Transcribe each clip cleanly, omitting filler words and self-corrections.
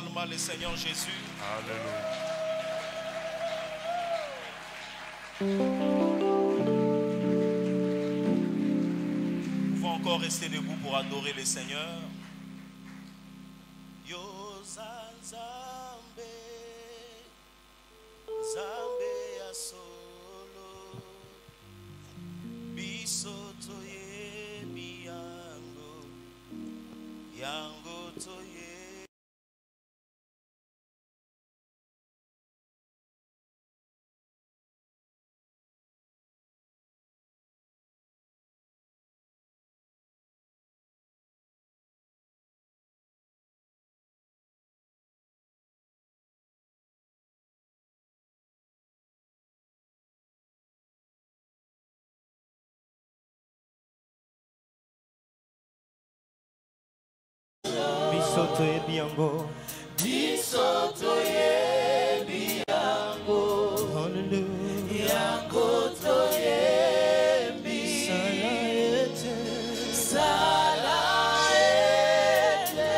seulement le Seigneur Jésus. Alléluia. Nous pouvons encore rester debout pour adorer le Seigneur. Yo Zanzambe, Zambe ya solo, bisoto ye miyango, yango toye. Bisoto ye biango, Bisoto ye biango, hallelujah. yango toye bi. Sala ete,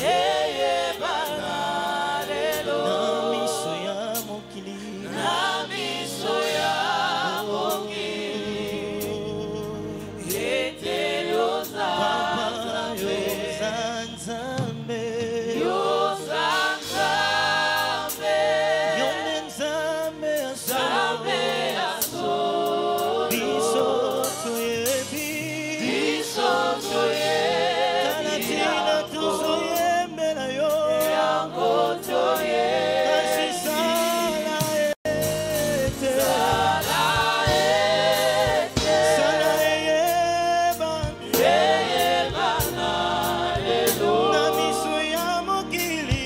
Eye bana lelo, na miso ya mokili, na miso ya mokili, ete yoza. Papa Yozanzambe, Yonenzambe aso, Bisoto ye bi, Talatina tuzo ye mela yo, Kasi sala ete, sala ye bana, na miso ya mokili,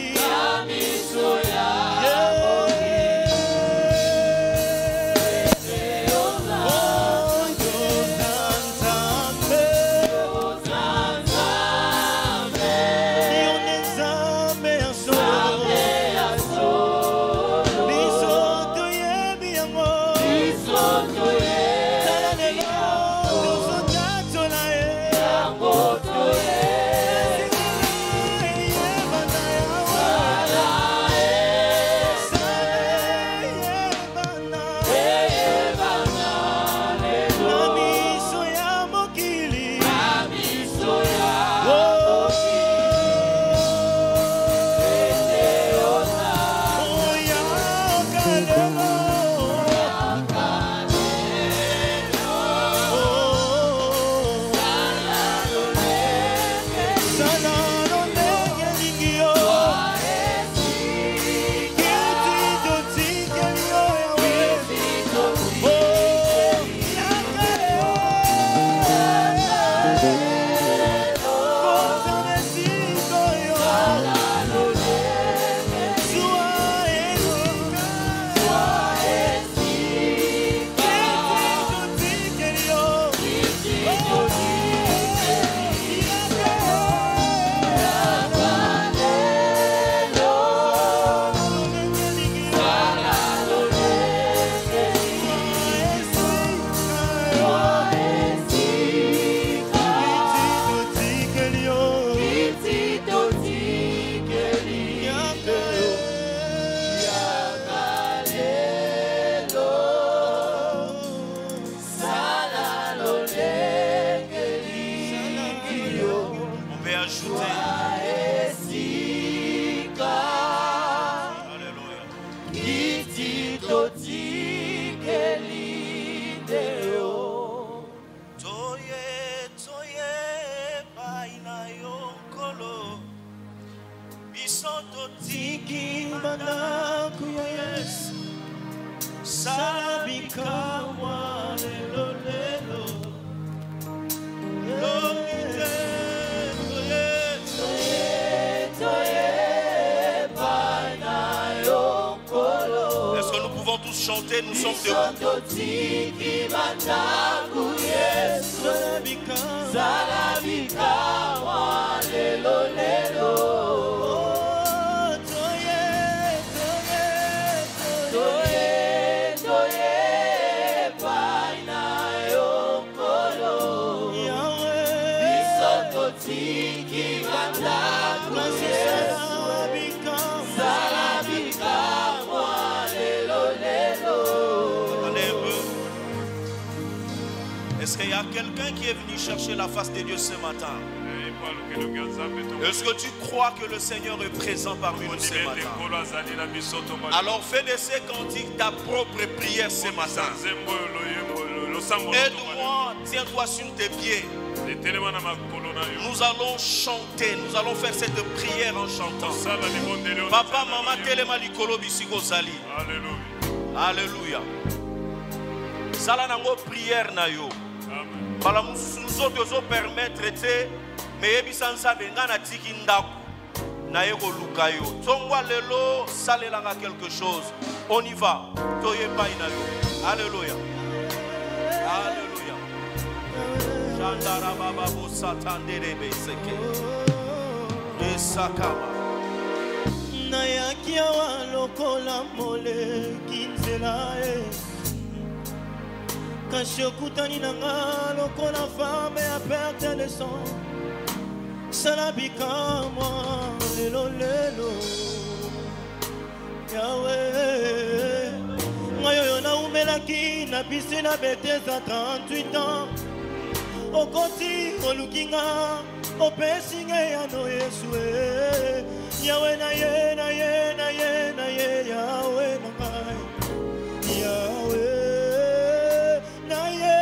Est-ce que nous pouvons tous chanter? Nous sommes debout. Tiki a quelqu'un qui est venu chercher la face de Dieu ce matin. Est-ce que tu crois que le Seigneur est présent parmi nous ce matin? Alors fais de ces cantiques ta propre prière ce matin. Aide-moi, tiens-toi sur tes pieds. Nous allons chanter, nous allons faire cette prière en chantant. Papa, maman, telema likolo bisiko zali. Alléluia. Sala nango prière na yo. Bala nous autres permettre te mais ebisanza bengana tiki ndaku na yeko lukayo. Tongwa lelo salelanga quelque chose. On y va. Toye pai na yo. Alléluia. Alléluia. Chandara baba bo satandere beseke. Esakama. Nayakia wa lokola mole kinzela e. Kashokutani nanga lokola femme a perte le sang. Salabika moi lelo lelo. Yahweh. Ngayo na umelaki na piscine betesa 38 ans. Okoti olukinga opesinga ya no Yesue. Yahweh na ye na ye na ye na ye Yahweh na kai. Yahweh na ye.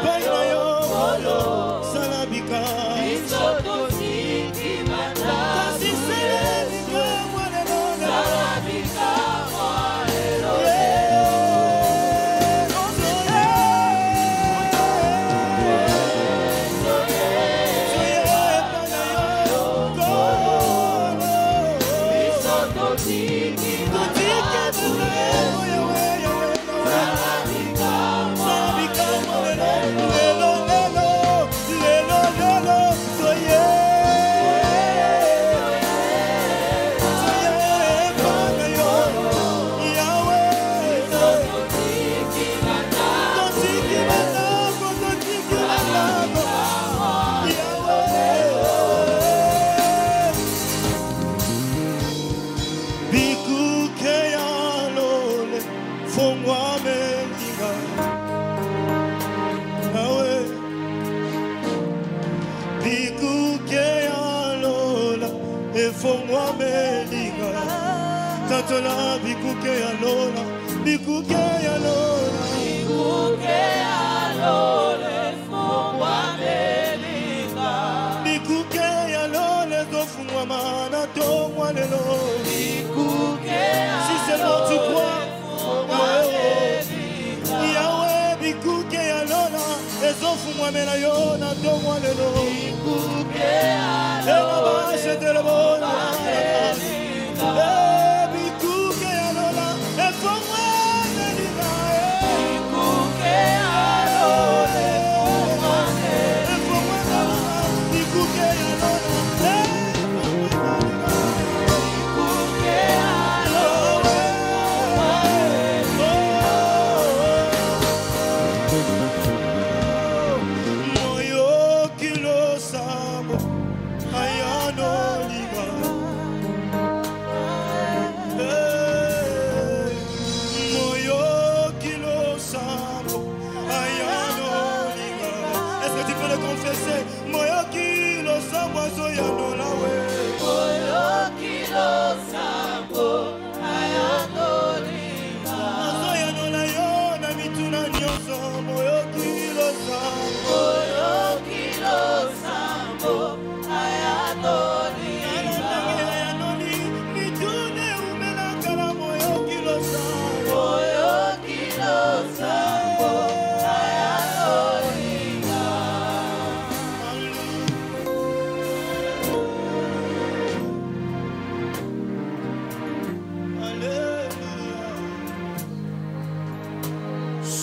Paina yo salabika. Kasi selebika mwanelona. Tatola bikuke ya lola, bikuke ya lola, bikuke ya lola, fungwa melinga. Bikuke ya lola, fungwa mana tongwa lelo. Bikuke ya si seulement tu crois, fungwa melinga. Yahweh bikuke ya lola, fungwa mena yona tongwa lelo. Bikuke ya lola, bâche de la bona.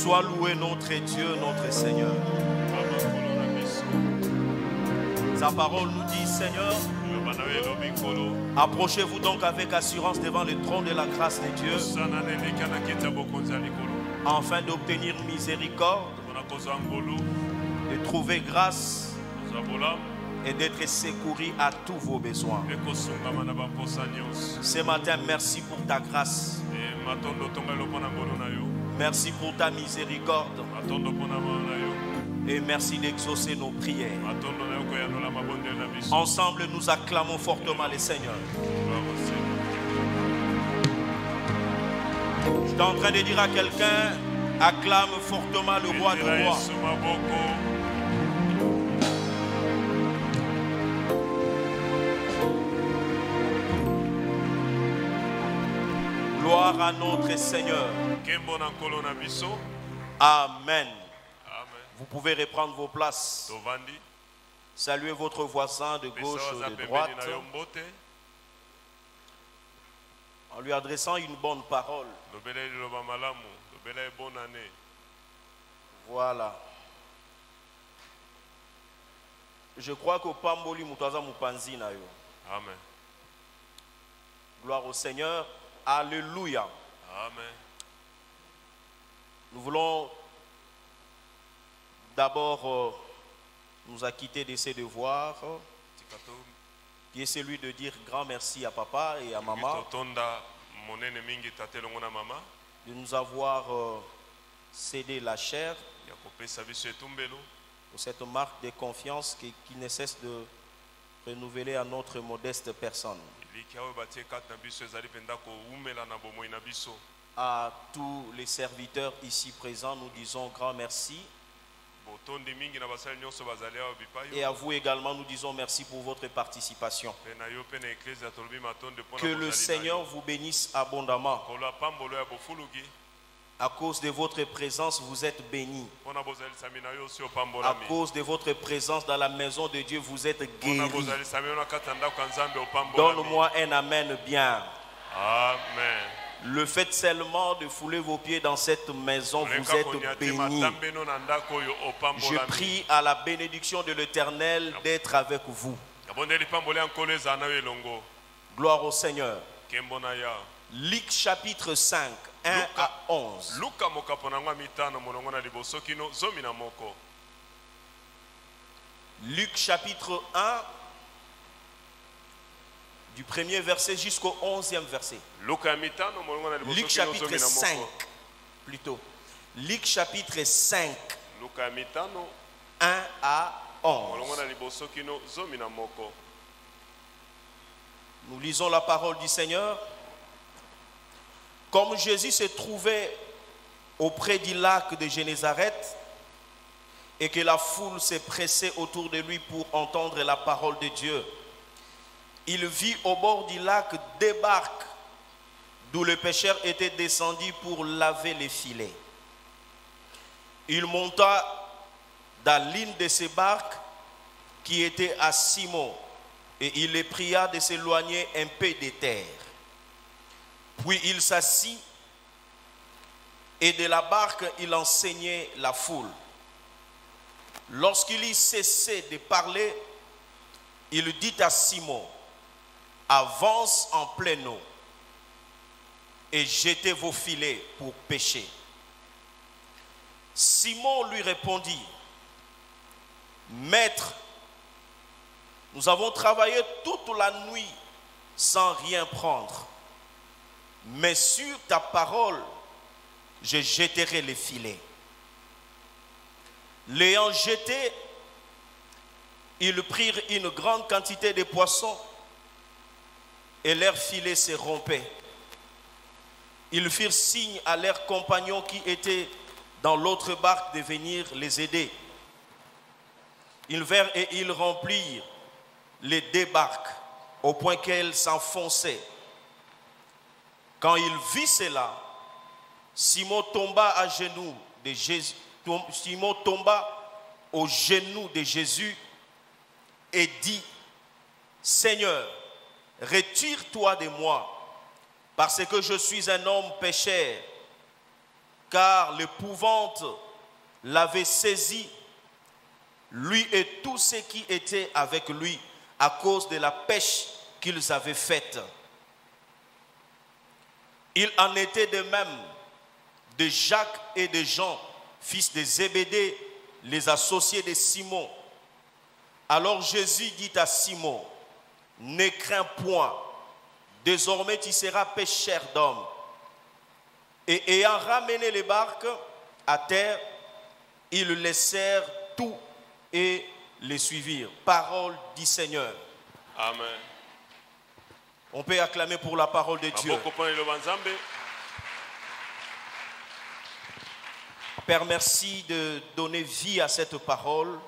Sois loué notre Dieu, notre Seigneur. Sa parole nous dit, Seigneur, approchez-vous donc avec assurance devant le trône de la grâce de Dieu, afin d'obtenir miséricorde, de trouver grâce et d'être secouru à tous vos besoins. Ce matin, merci pour ta grâce. Merci pour ta miséricorde. Et merci d'exaucer nos prières. Ensemble, nous acclamons fortement le Seigneur. Je suis en train de dire à quelqu'un, acclame fortement le roi des rois. Gloire à notre Seigneur. Amen. Vous pouvez reprendre vos places. Saluez votre voisin de gauche ou de droite en lui adressant une bonne parole. Voilà. Je crois qu'au Pamboli Mutaza Mupanzi na yo. Amen. Gloire au Seigneur. Alléluia. Amen. Nous voulons d'abord nous acquitter de ses devoirs, qui est celui de dire grand merci à papa et à maman de nous avoir cédé la chair pour cette marque de confiance qui ne cesse de renouveler à notre modeste personne. À tous les serviteurs ici présents, nous disons grand merci. Et à vous également, nous disons merci pour votre participation. Que le Seigneur vous bénisse abondamment. À cause de votre présence, vous êtes bénis. À cause de votre présence dans la maison de Dieu, vous êtes guéris. Donne-moi un amen bien. Amen. Le fait seulement de fouler vos pieds dans cette maison, vous êtes bénis. Je prie à la bénédiction de l'Éternel d'être avec vous. Gloire au Seigneur. Luc chapitre 5, 1 à 11. Luc chapitre 1, du premier verset jusqu'au 11e verset. Luc chapitre 5, plutôt. Luc chapitre 5, 1 à 11. Nous lisons la parole du Seigneur. Comme Jésus se trouvait auprès du lac de Génézareth et que la foule s'est pressée autour de lui pour entendre la parole de Dieu, il vit au bord du lac deux barques d'où le pêcheur était descendu pour laver les filets. Il monta dans l'une de ces barques qui était à Simon et il les pria de s'éloigner un peu de terre. Puis il s'assit et de la barque il enseignait la foule. Lorsqu'il eut cessé de parler, il dit à Simon: avance en pleine eau et jetez vos filets pour pêcher. Simon lui répondit: Maître, nous avons travaillé toute la nuit sans rien prendre, mais sur ta parole, je jetterai les filets. L'ayant jeté, ils prirent une grande quantité de poissons et leurs filets se rompaient. Ils firent signe à leurs compagnons qui étaient dans l'autre barque de venir les aider. Ils vinrent et ils remplirent les deux barques au point qu'elles s'enfonçaient. Quand il vit cela, Simon tomba à genoux de Jésus. Simon tomba aux genoux de Jésus et dit: Seigneur, retire-toi de moi, parce que je suis un homme pécheur. Car l'épouvante l'avait saisi, lui et tous ceux qui étaient avec lui, à cause de la pêche qu'ils avaient faite. Il en était de même de Jacques et de Jean, fils de Zébédée, les associés de Simon. Alors Jésus dit à Simon, ne crains point, désormais tu seras pêcheur d'hommes. Et ayant ramené les barques à terre, ils laissèrent tout et les suivirent. Parole du Seigneur. Amen. On peut acclamer pour la parole de Dieu. Père, merci de donner vie à cette parole,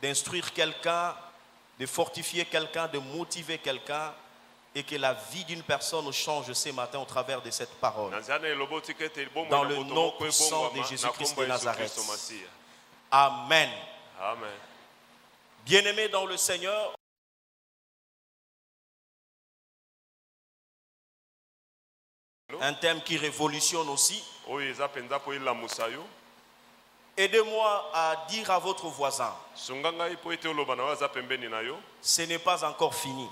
d'instruire quelqu'un, de fortifier quelqu'un, de motiver quelqu'un, et que la vie d'une personne change ce matin au travers de cette parole. Dans le nom puissant de Jésus-Christ de Nazareth. Amen. Amen. Bien-aimés dans le Seigneur, un thème qui révolutionne aussi. Aidez-moi à dire à votre voisin, ce n'est pas encore fini.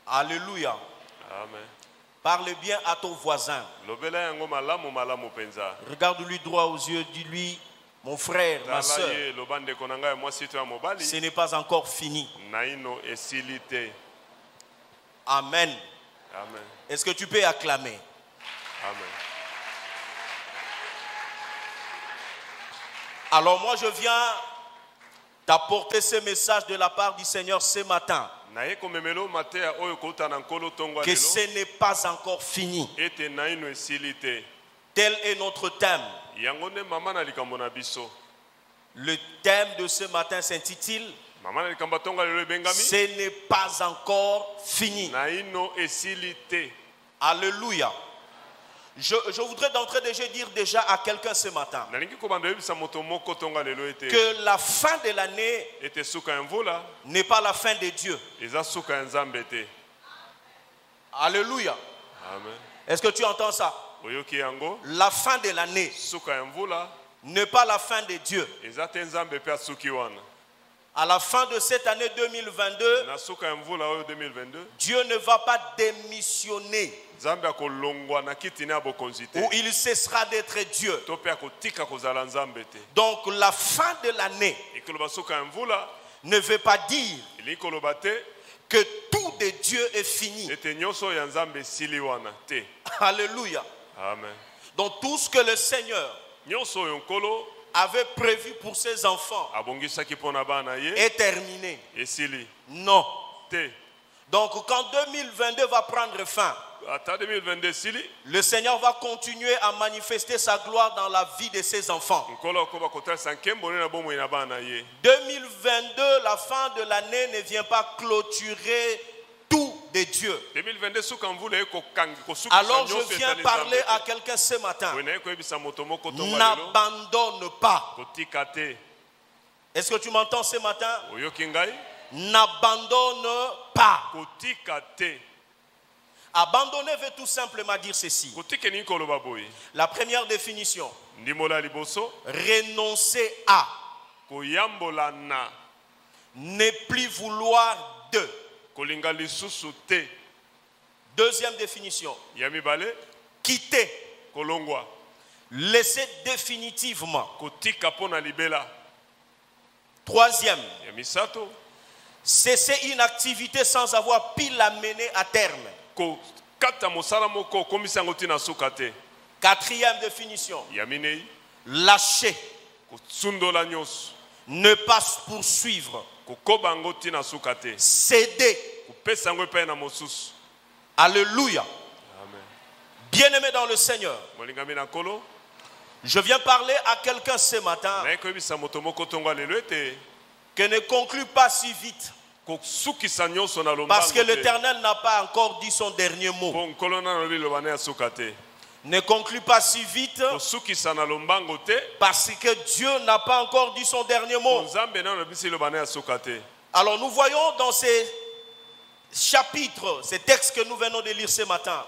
Alléluia. Amen. Parle bien à ton voisin. Regarde-lui droit aux yeux, dis-lui, mon frère, ma soeur, ce n'est pas encore fini. Amen. Amen. Est-ce que tu peux acclamer? Amen. Alors moi je viens t'apporter ce message de la part du Seigneur ce matin. Que ce n'est pas encore fini. Tel est notre thème. Le thème de ce matin s'intitule ce n'est pas encore fini. Alléluia. Je voudrais d'entrée de jeu dire déjà à quelqu'un ce matin que la fin de l'année n'est pas la fin de Dieu. Alléluia. Est-ce que tu entends ça? La fin de l'année n'est pas la fin de Dieu. À la fin de cette année 2022, Dieu ne va pas démissionner ou il cessera d'être Dieu. Donc la fin de l'année ne veut pas dire que tout de Dieu est fini. Alléluia. Amen. Donc tout ce que le Seigneur avait prévu pour ses enfants est terminé. Non. Donc quand 2022 va prendre fin, le Seigneur va continuer à manifester sa gloire dans la vie de ses enfants. 2022, la fin de l'année ne vient pas clôturer tout de Dieu. Alors je viens parler à quelqu'un ce matin. N'abandonne pas. Est-ce que tu m'entends ce matin? N'abandonne pas. Abandonner veut tout simplement dire ceci. La première définition: renoncer à, ne plus vouloir de. Deuxième définition: quitter, laisser définitivement. Troisième: cesser une activité sans avoir pu la mener à terme. Quatrième définition: lâcher, ne pas poursuivre, céder. Alléluia. Bien-aimé dans le Seigneur, je viens parler à quelqu'un ce matin que ne conclut pas si vite, parce que l'Éternel n'a pas encore dit son dernier mot. Ne conclut pas si vite, parce que Dieu n'a pas encore dit son dernier mot. Alors nous voyons dans ces chapitres, ces textes que nous venons de lire ce matin,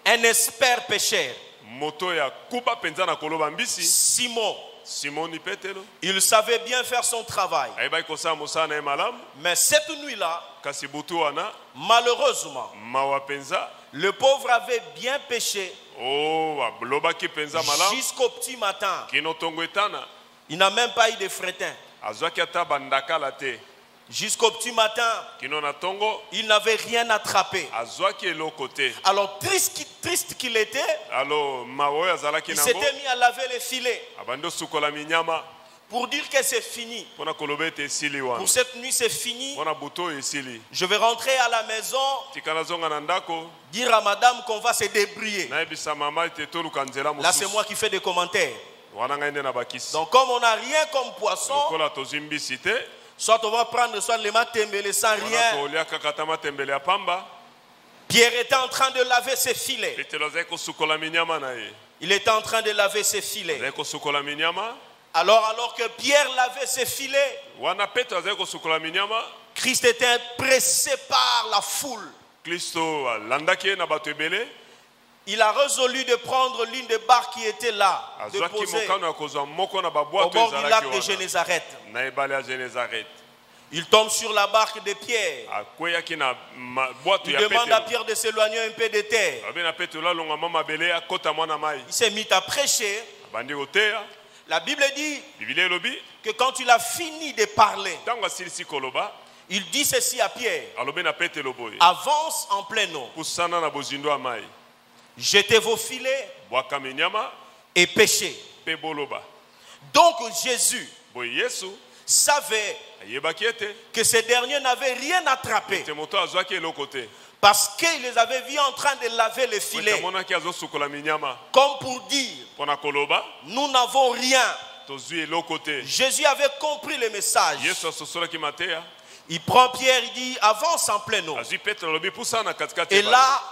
un expert pécheur, Simon, il savait bien faire son travail. Mais cette nuit-là, malheureusement, le pauvre avait bien péché Jusqu'au petit matin. Il n'a même pas eu de fretin. Jusqu'au petit matin, il n'avait rien attrapé. Alors triste qu'il était, il s'était mis à laver les filets pour dire que c'est fini. Pour cette nuit, c'est fini. Je vais rentrer à la maison, dire à madame qu'on va se débrouiller. Là, c'est moi qui fais des commentaires. Donc, comme on n'a rien comme poisson, soit on va prendre soit les matembele sans rien. Pierre était en train de laver ses filets. Il était en train de laver ses filets. Alors que Pierre lavait ses filets, Christ était pressé par la foule. Il a résolu de prendre l'une des barques qui était là, de poser au bord du lac de Génézareth. Il tombe sur la barque de Pierre. Il demande à Pierre de s'éloigner un peu de terre. Il s'est mis à prêcher. La Bible dit que quand il a fini de parler, il dit ceci à Pierre: avance en pleine eau, jetez vos filets et pêchez. Donc Jésus savait que ces derniers n'avaient rien attrapé parce qu'il les avait vus en train de laver les filets, comme pour dire nous n'avons rien. Jésus avait compris le message. Il prend Pierre, il dit avance en pleine eau, et là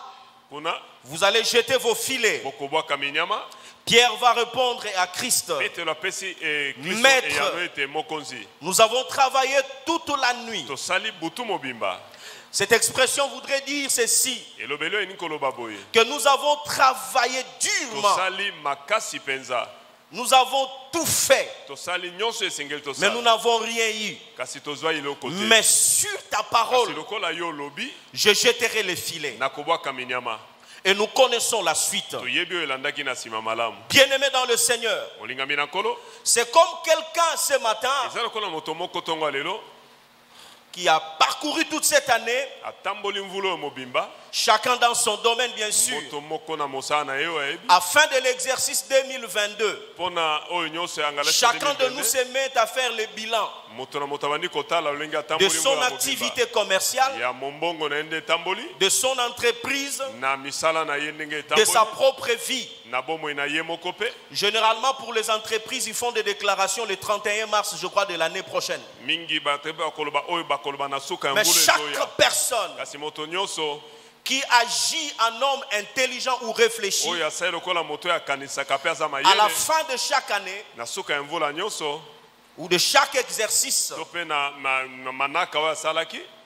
vous allez jeter vos filets. Pierre va répondre à Christ: Maître, nous avons travaillé toute la nuit. Cette expression voudrait dire ceci: que nous avons travaillé durement. Nous avons tout fait, mais nous n'avons rien eu. Mais sur ta parole, je jetterai les filets. Et nous connaissons la suite. Bien-aimés dans le Seigneur, c'est comme quelqu'un ce matin qui a parcouru toute cette année, chacun dans son domaine bien sûr, afin de l'exercice 2022. Chacun de nous se met à faire le bilan de son activité commerciale, de son entreprise, de sa propre vie. Généralement pour les entreprises, ils font des déclarations le 31 mars, je crois, de l'année prochaine. Mais chaque personne qui agit en homme intelligent ou réfléchi, à la fin de chaque année ou de chaque exercice,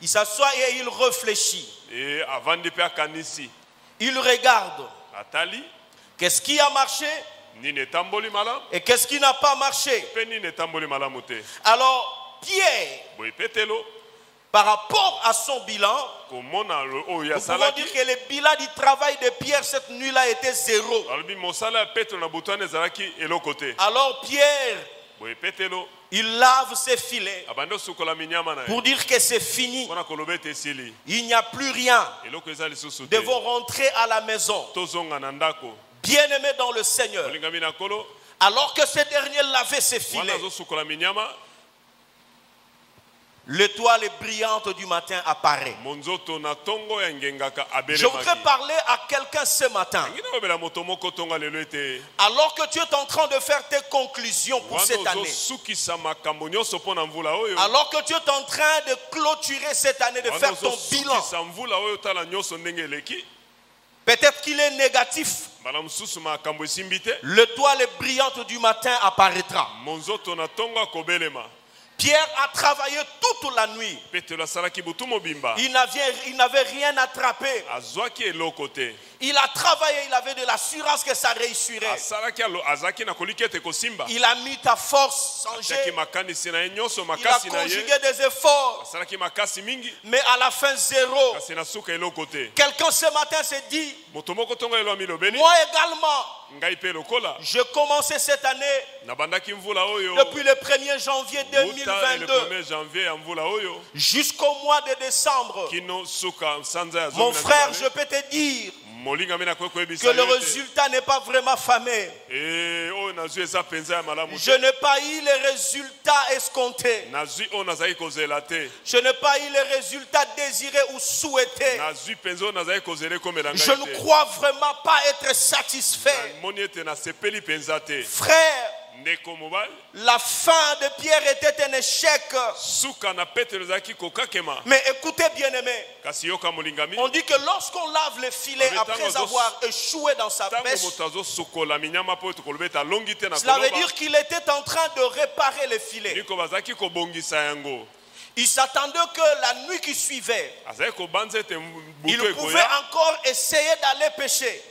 il s'assoit et il réfléchit. Il regarde qu'est-ce qui a marché et qu'est-ce qui n'a pas marché. Alors Pierre, par rapport à son bilan, nous pouvons dire que le bilan du travail de Pierre cette nuit-là était 0. Alors Pierre, il lave ses filets pour dire que c'est fini. Il n'y a plus rien. Devons rentrer à la maison. Bien-aimés dans le Seigneur, alors que ce dernier lavait ses filets, l'étoile brillante du matin apparaît. Je voudrais parler à quelqu'un ce matin. Alors que tu es en train de faire tes conclusions pour cette année, alors que tu es en train de clôturer cette année, de faire ton bilan, peut-être qu'il est négatif, l'étoile brillante du matin apparaîtra. Pierre a travaillé toute la nuit. Il n'avait rien attrapé. Il a travaillé, il avait de l'assurance que ça réussirait. Il a mis ta force sans jeu. Il a conjugué des efforts. Mais à la fin, zéro. Quelqu'un ce matin s'est dit, moi également, je commençais cette année depuis le 1er janvier 2022 jusqu'au mois de décembre. Mon frère, je peux te dire que le résultat n'est pas vraiment fameux. Je n'ai pas eu les résultats escomptés. Je n'ai pas eu les résultats désirés ou souhaités. Je ne crois vraiment pas être satisfait. Frère, la fin de Pierre était un échec. Mais écoutez bien aimé, on dit que lorsqu'on lave le filet après avoir échoué dans sa pêche, cela veut dire qu'il était en train de réparer le filet. Il s'attendait que la nuit qui suivait, il pouvait encore essayer d'aller pêcher.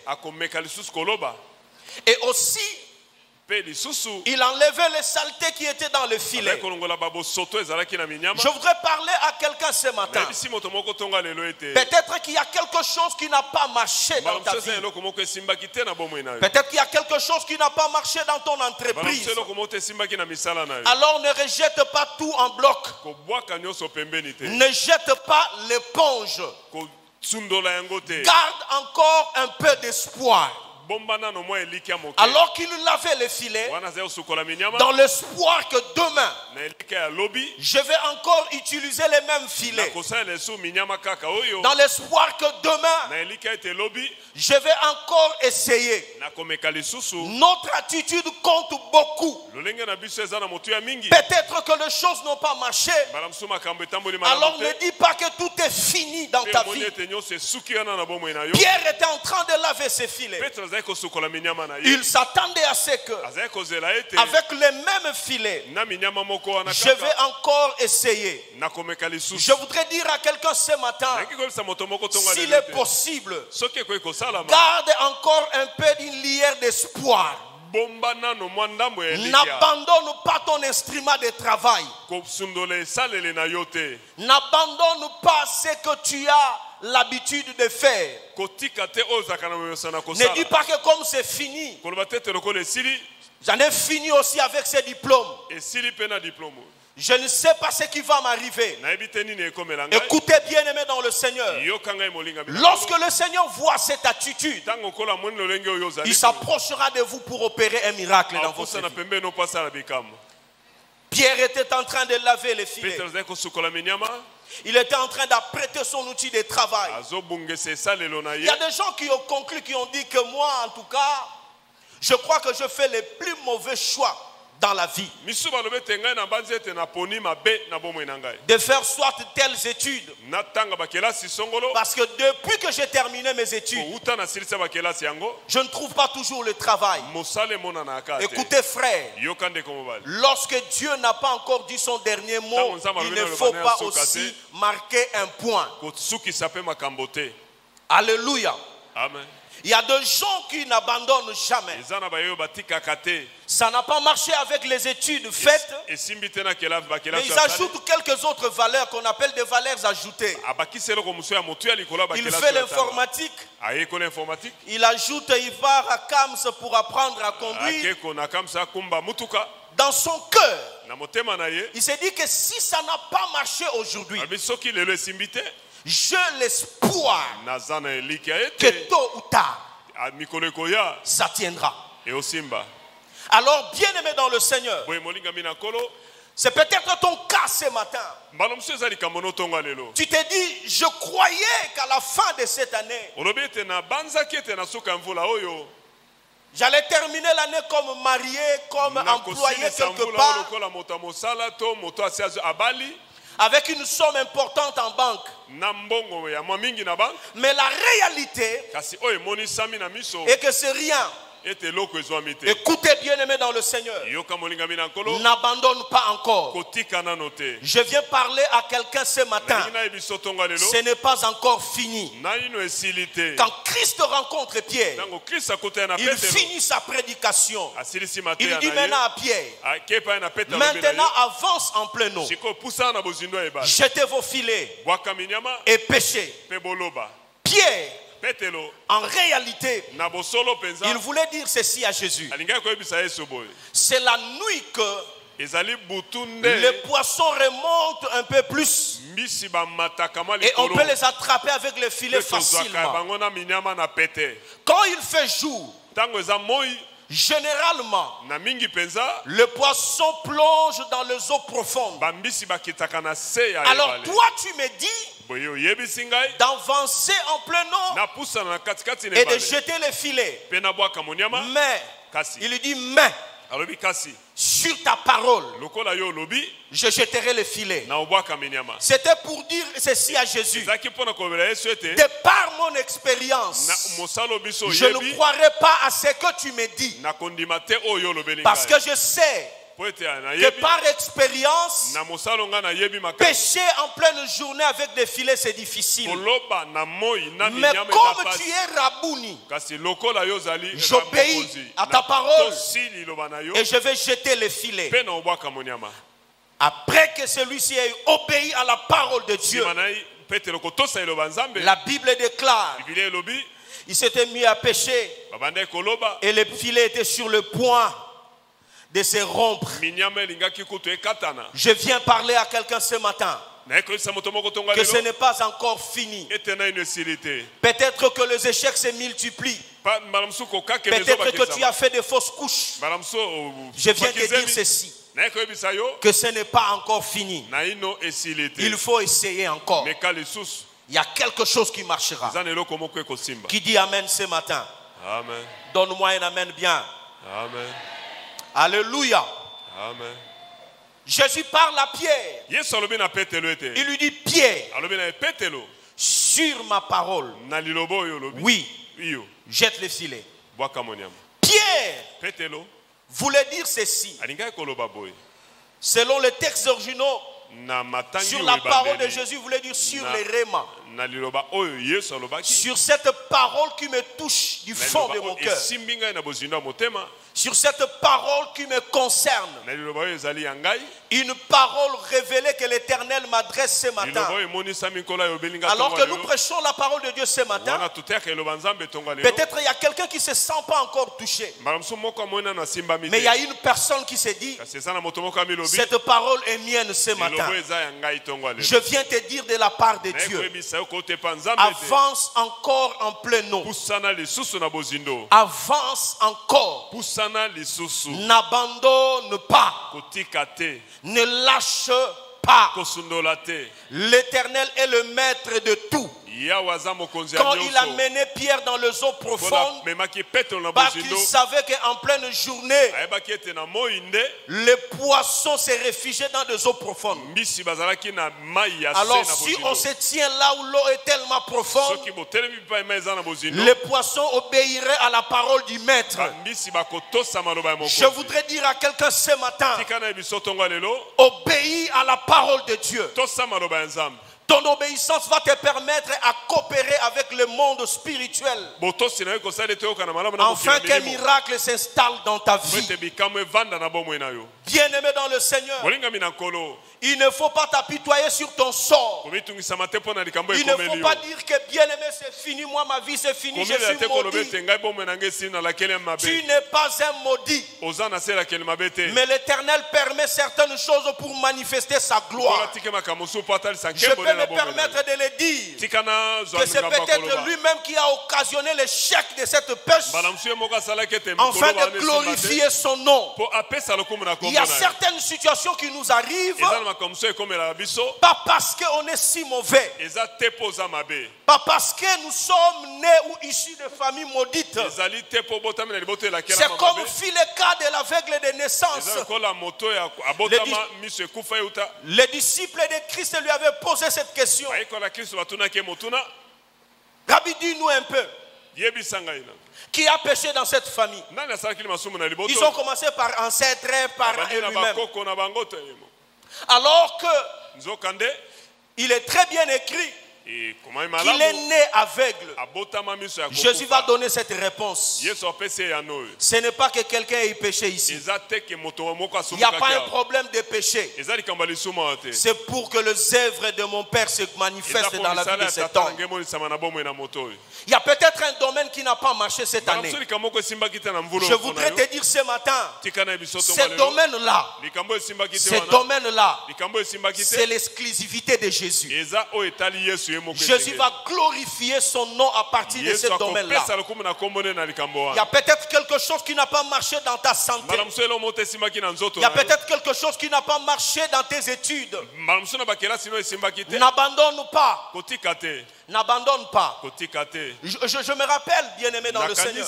Et aussi, il enlevait les saletés qui étaient dans le filet. Je voudrais parler à quelqu'un ce matin. Peut-être qu'il y a quelque chose qui n'a pas marché dans ta vie. Peut-être qu'il y a quelque chose qui n'a pas marché dans ton entreprise. Alors ne rejette pas tout en bloc. Ne jette pas l'éponge. Garde encore un peu d'espoir. Alors qu'il lavait les filets, dans l'espoir que demain, je vais encore utiliser les mêmes filets. Dans l'espoir que demain, je vais encore essayer. Notre attitude compte beaucoup. Peut-être que les choses n'ont pas marché. Alors ne dis pas que tout est fini dans ta vie. Pierre était en train de laver ses filets. Il s'attendait à ce que, avec les mêmes filets, je vais encore essayer. Je voudrais dire à quelqu'un ce matin, s'il est possible, garde encore un peu d'une lueur d'espoir. N'abandonne pas ton instrument de travail. N'abandonne pas ce que tu as l'habitude de faire. Ne dis pas que comme c'est fini, j'en ai fini aussi avec ces diplômes. Je ne sais pas ce qui va m'arriver. Écoutez bien aimé dans le Seigneur. Lorsque le Seigneur voit cette attitude, il s'approchera de vous pour opérer un miracle dans votre vie. Pierre était en train de laver les filets. Il était en train d'apprêter son outil de travail. Il y a des gens qui ont conclu, qui ont dit que moi en tout cas, je crois que je fais les plus mauvais choix dans la vie. De faire soit telles études. Parce que depuis que j'ai terminé mes études, je ne trouve pas toujours le travail. Écoutez frère, lorsque Dieu n'a pas encore dit son dernier mot, il ne faut pas aussi marquer un point. Alléluia. Amen. Il y a des gens qui n'abandonnent jamais. Ça n'a pas marché avec les études faites. Mais ils ajoutent quelques autres valeurs qu'on appelle des valeurs ajoutées. Il fait l'informatique. Il ajoute, il va à Kams pour apprendre à conduire. Dans son cœur, il s'est dit que si ça n'a pas marché aujourd'hui, j'ai l'espoir que tôt ou tard, ça tiendra. Alors, bien aimé dans le Seigneur, c'est peut-être ton cas ce matin. Tu t'es dit, je croyais qu'à la fin de cette année, j'allais terminer l'année comme marié, comme employé quelque part, avec une somme importante en banque. Mais la réalité est que c'est rien. Écoutez, bien-aimés dans le Seigneur. N'abandonne pas encore. Je viens parler à quelqu'un ce matin. Ce n'est pas encore fini. Quand Christ rencontre Pierre, il finit sa prédication. Il dit maintenant à Pierre, maintenant avance en plein eau. Jetez vos filets et pêchez. Pierre, en réalité, il voulait dire ceci à Jésus. C'est la nuit que les poissons remontent un peu plus et on peut les attraper avec les filets facilement. Quand il fait jour, généralement, le poisson plonge dans les eaux profondes. Alors toi tu me dis d'avancer en plein eau et de jeter les filets. Mais, il dit mais, sur ta parole, je jeterai les filets. C'était pour dire ceci à Jésus. De par mon expérience, je ne croirai pas à ce que tu me dis. Parce que je sais que par expérience, pêcher en pleine journée avec des filets c'est difficile. Mais comme tu es Rabouni, j'obéis à ta parole et je vais jeter les filets. Après que celui-ci ait obéi à la parole de Dieu, la Bible déclare, il s'était mis à pêcher et les filets étaient sur le point de se rompre. Je viens parler à quelqu'un ce matin que ce n'est pas encore fini. Peut-être que les échecs se multiplient. Peut-être que tu as fait des fausses couches. Je viens te dire ceci, que ce n'est pas encore fini. Il faut essayer encore. Il y a quelque chose qui marchera. Qui dit amen ce matin? Amen. Donne-moi un amen bien. Amen. Alléluia. Amen. Jésus parle à Pierre. Il lui dit, Pierre, sur ma parole, oui, jette les filets. Pierre voulait dire ceci. Selon les textes originaux, sur la parole de Jésus, voulait dire sur les rémas. Sur cette parole qui me touche du fond de mon cœur. Sur cette parole qui me concerne. Une parole révélée que l'Éternel m'adresse ce matin. Alors que nous prêchons la parole de Dieu ce matin, peut-être il y a quelqu'un qui ne se sent pas encore touché. Mais il y a une personne qui se dit, cette parole est mienne ce matin. Je viens te dire de la part de Dieu, avance encore en pleine eau. Avance encore. N'abandonne pas. Ne lâche pas. L'Éternel est le maître de tout. Quand il a mené Pierre dans les eaux profondes, parce qu'il savait qu'en pleine journée, les poissons se réfugiaient dans des eaux profondes. Alors si on se tient là où l'eau est tellement profonde, les poissons obéiraient à la parole du maître. Je voudrais dire à quelqu'un ce matin, obéis à la parole de Dieu. Ton obéissance va te permettre à coopérer avec le monde spirituel, afin qu'un miracle s'installe dans ta vie. Bien-aimé dans le Seigneur, il ne faut pas t'apitoyer sur ton sort. Il ne faut pas dire que bien-aimé c'est fini, moi ma vie c'est fini, je suis maudit. Tu n'es pas un maudit. Mais l'Éternel permet certaines choses pour manifester sa gloire. Je peux me permettre de le dire, que c'est peut-être lui-même qui a occasionné l'échec de cette pêche, afin de glorifier son nom. Il y a certaines situations qui nous arrivent, pas parce qu'on est si mauvais, pas parce que nous sommes nés ou issus de familles maudites. C'est comme fit le cas de l'aveugle de naissance. Les disciples de Christ lui avaient posé cette question. Rabbi, dis-nous un peu. Qui a péché dans cette famille? Ils ont commencé par ancêtre, par lui-même. Alors que il est très bien écrit qu'il est né aveugle. Jésus va donner cette réponse. Ce n'est pas que quelqu'un ait péché ici. Il n'y a pas un problème de péché. C'est pour que les œuvres de mon Père se manifestent dans la vie de cet homme. Il y a peut-être un domaine qui n'a pas marché cette année. Je voudrais te dire ce matin, ce domaine-là, c'est l'exclusivité de Jésus. Jésus va glorifier son nom à partir de ce domaine-là. Il y a peut-être quelque chose qui n'a pas marché dans ta santé. Il y a peut-être quelque chose qui n'a pas marché dans tes études. N'abandonne pas. N'abandonne pas. Je me rappelle, bien-aimé dans le Seigneur,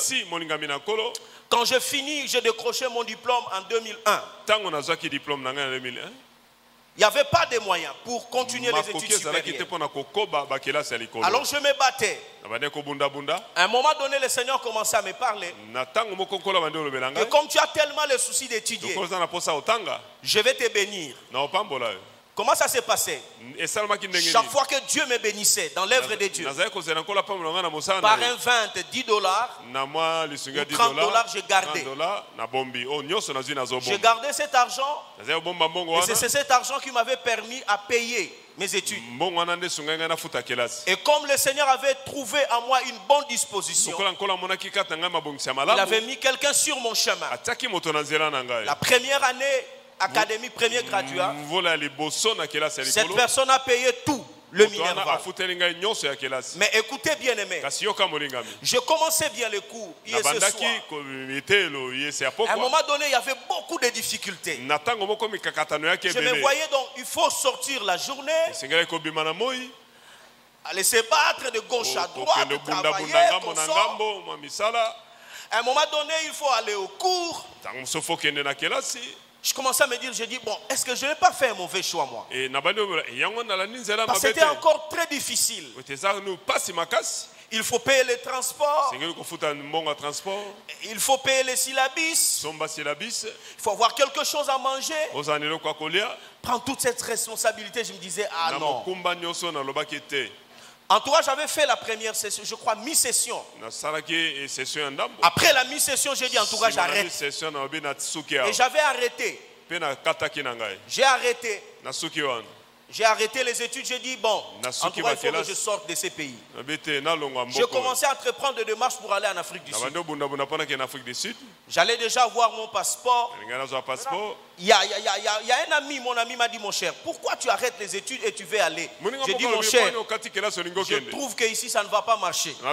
quand j'ai fini, j'ai décroché mon diplôme en 2001. Il n'y avait pas de moyens pour continuer les études supérieures. Alors je me battais. À un moment donné, le Seigneur commençait à me parler. Et comme tu as tellement le souci d'étudier, je vais te bénir. Comment ça s'est passé? Chaque fois que Dieu me bénissait dans l'œuvre de Dieu, par un 20, $10 ou $30, j'ai gardé. J'ai gardé cet argent et c'est cet argent qui m'avait permis à payer mes études. Et comme le Seigneur avait trouvé en moi une bonne disposition, il avait mis quelqu'un sur mon chemin. La première année, académie premier graduat, cette personne a payé tout le Minerval. Mais écoutez bien aimé, je commençais bien le cours hier ce soir. À un moment donné, il y avait beaucoup de difficultés. Je me voyais donc, il faut sortir la journée, aller se battre de gauche à droite, travailler, à un moment donné, il faut aller au cours. Je commençais à me dire, j'ai dit, bon, est-ce que je n'ai pas fait un mauvais choix, moi? Parce que c'était encore très difficile. Il faut payer les transports. Il faut payer les syllabus. Il faut avoir quelque chose à manger. Prendre toute cette responsabilité, je me disais, ah non. En tout cas, j'avais fait la première session, je crois, mi-session. Après la mi-session, j'ai dit, en tout cas, j'arrête. Et j'avais arrêté. J'ai arrêté. J'ai arrêté les études, j'ai dit, bon, en tout cas, il faut que je sorte de ces pays. J'ai commencé à entreprendre des démarches pour aller en Afrique du Sud. J'allais déjà avoir mon passeport. Il y a un ami, mon ami m'a dit, mon cher, pourquoi tu arrêtes les études et tu veux aller? J'ai dit, mon cher, je trouve qu'ici, ça ne va pas marcher. Il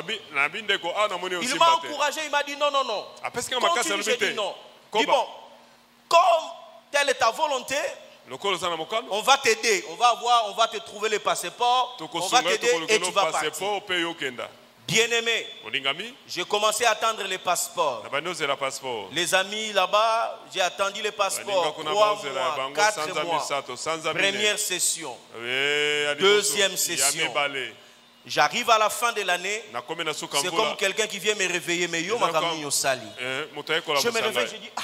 m'a encouragé, il m'a dit, non, non, non. Continue, j'ai dit non. Dis bon, comme telle est ta volonté, on va t'aider, on va te trouver les passeports, on va t'aider et tu vas partir. Bien aimé, j'ai commencé à attendre les passeports. Les amis là-bas, j'ai attendu les passeports 3 mois, 4 mois. Première session, deuxième session. J'arrive à la fin de l'année, c'est comme quelqu'un qui vient me réveiller, mais yo m'a sali. Je me réveille, je dis, ah,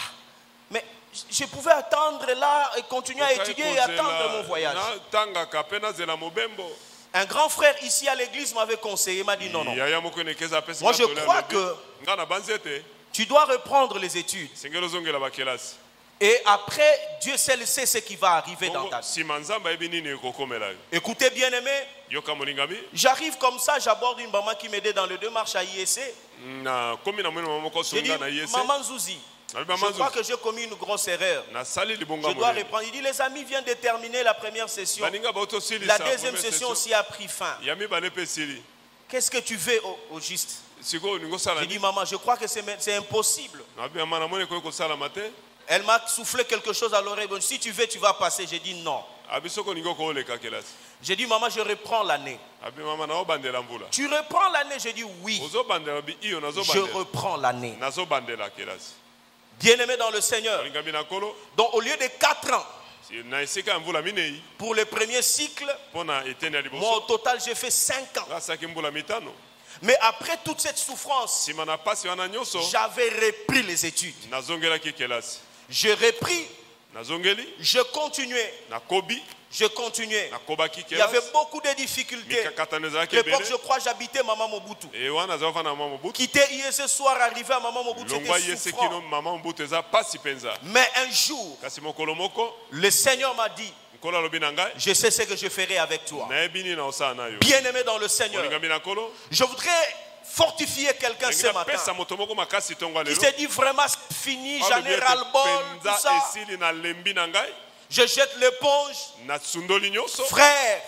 mais je pouvais attendre là et continuer à étudier et attendre mon voyage. Un grand frère ici à l'église m'avait conseillé, m'a dit non, non. Moi je crois que tu dois reprendre les études. Et après, Dieu seul sait ce qui va arriver dans ta vie. Écoutez bien aimé, j'arrive comme ça, j'aborde une maman qui m'aidait dans les démarches à IEC. J'ai dit, maman Zouzi, je crois que j'ai commis une grosse erreur. Je dois reprendre. Il dit, les amis viennent de terminer la première session. La deuxième session aussi a pris fin. Qu'est-ce que tu veux au juste? J'ai dit, maman, je crois que c'est impossible. Elle m'a soufflé quelque chose à l'oreille. Bon, si tu veux, tu vas passer. J'ai dit non. J'ai dit, maman, je reprends l'année. Tu reprends l'année? J'ai dit oui. Je reprends l'année. Bien-aimé dans le Seigneur. Donc au lieu de 4 ans, pour le premier cycle, moi au total j'ai fait 5 ans. Mais après toute cette souffrance, j'avais repris les études. J'ai repris. Je continuais. Je continuais. Il y avait beaucoup de difficultés. À l'époque, je crois, j'habitais Maman Mobutu. Quitter IEC soir, arriver à Maman Mobutu, c'était souffrant. Mais un jour, le Seigneur m'a dit, je sais ce que je ferai avec toi. Bien-aimé dans le Seigneur, je voudrais fortifier quelqu'un ce matin qui s'est dit vraiment c'est fini, j'en ai ras-le-bol, tout ça. Je jette l'éponge. Frère,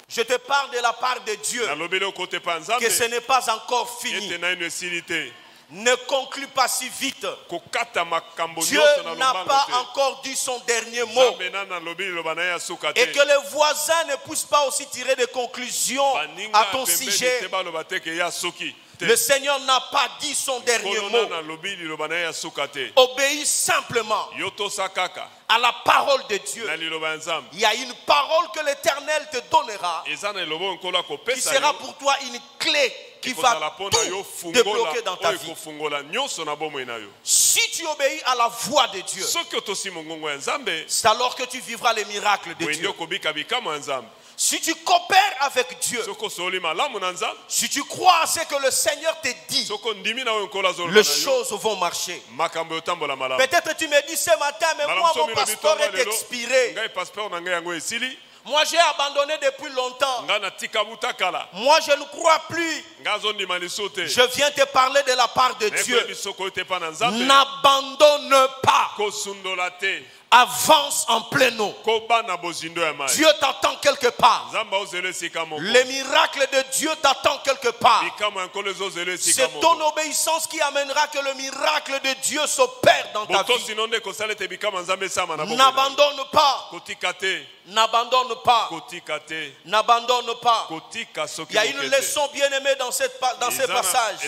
je te parle de la part de Dieu que ce n'est pas encore fini. Ne conclue pas si vite. Dieu n'a pas encore dit son dernier mot. Et que les voisins ne puissent pas aussi tirer des conclusions à ton sujet. Le Seigneur n'a pas dit son dernier mot. Obéis simplement à la parole de Dieu. Il y a une parole que l'Éternel te donnera qui sera pour toi une clé qui va tout débloquer dans ta vie. Si tu obéis à la voix de Dieu, c'est alors que tu vivras les miracles de Dieu. Si tu coopères avec Dieu, si tu crois à ce que le Seigneur te dit, les choses vont marcher. Peut-être tu me dis ce matin, mais moi mon passeport est expiré. Moi j'ai abandonné depuis longtemps. Moi je ne crois plus. Je viens te parler de la part de Dieu. N'abandonne pas. Avance en plein eau. Dieu t'attend quelque part. Les miracles de Dieu t'attendent quelque part. C'est ton obéissance qui amènera que le miracle de Dieu s'opère dans ta vie. N'abandonne pas. N'abandonne pas. N'abandonne pas. Il y a une leçon bien aimée dans ces passages.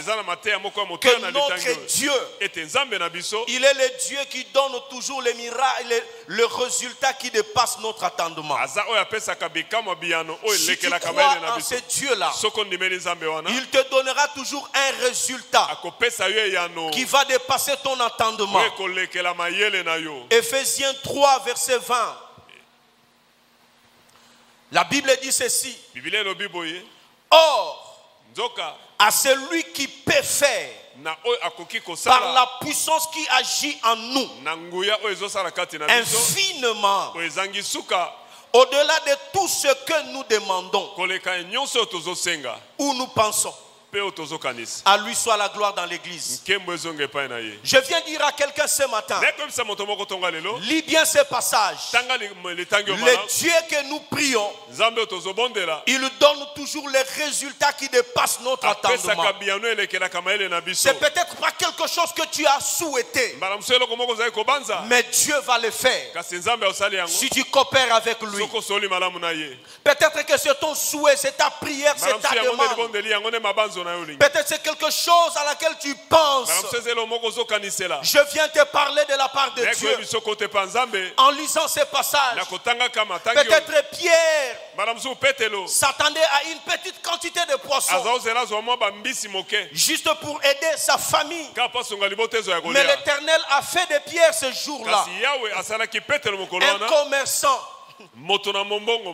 Que notre Dieu, il est le Dieu qui donne toujours les miracles, le résultat qui dépasse notre attendement. Si tu crois en ce Dieu-là, il te donnera toujours un résultat qui va dépasser ton attendement. Ephésiens 3, verset 20. La Bible dit ceci. Or, à celui qui peut faire par la puissance qui agit en nous infiniment au-delà de tout ce que nous demandons ou nous pensons. À lui soit la gloire dans l'église. Je viens dire à quelqu'un ce matin, lis bien ce passage. Le Dieu que nous prions, il donne toujours les résultats qui dépassent notre attendement. C'est peut-être pas quelque chose que tu as souhaité, mais Dieu va le faire si tu coopères avec lui. Peut-être que c'est ton souhait, c'est ta prière, c'est ta demande. Peut-être c'est quelque chose à laquelle tu penses. Je viens te parler de la part de Dieu. En lisant ces passages, peut-être Pierre s'attendait à une petite quantité de poissons juste pour aider sa famille. Mais l'Éternel a fait de Pierre ce jour-là un commerçant,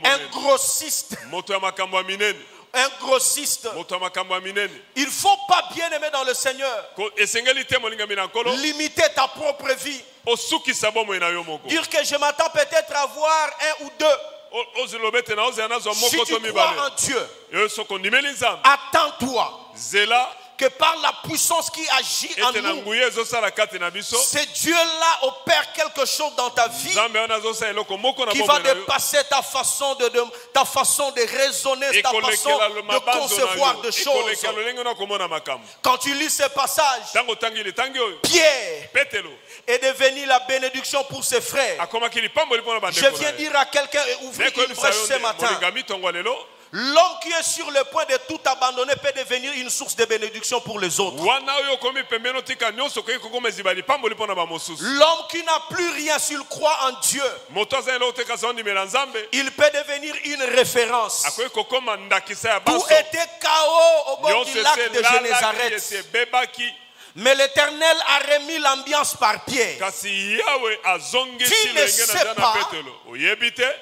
un grossiste. Un grossiste. Il ne faut pas, bien aimer dans le Seigneur, limiter ta propre vie. Dire que je m'attends peut-être à voir un ou deux. Si tu crois en Dieu, attends-toi que par la puissance qui agit en nous, ce Dieu-là opère quelque chose dans ta vie qui va dépasser ta façon de raisonner, ta façon de concevoir des choses. Quand tu lis ce passage, Pierre est devenu la bénédiction pour ses frères. Je viens dire à quelqu'un et ouvrir une brèche ce matin. L'homme qui est sur le point de tout abandonner peut devenir une source de bénédiction pour les autres. L'homme qui n'a plus rien s'il croit en Dieu, il peut devenir une référence. Tout était chaos au bord du lac de Génézareth. Mais l'Éternel a remis l'ambiance par pied. Tu ne sais pas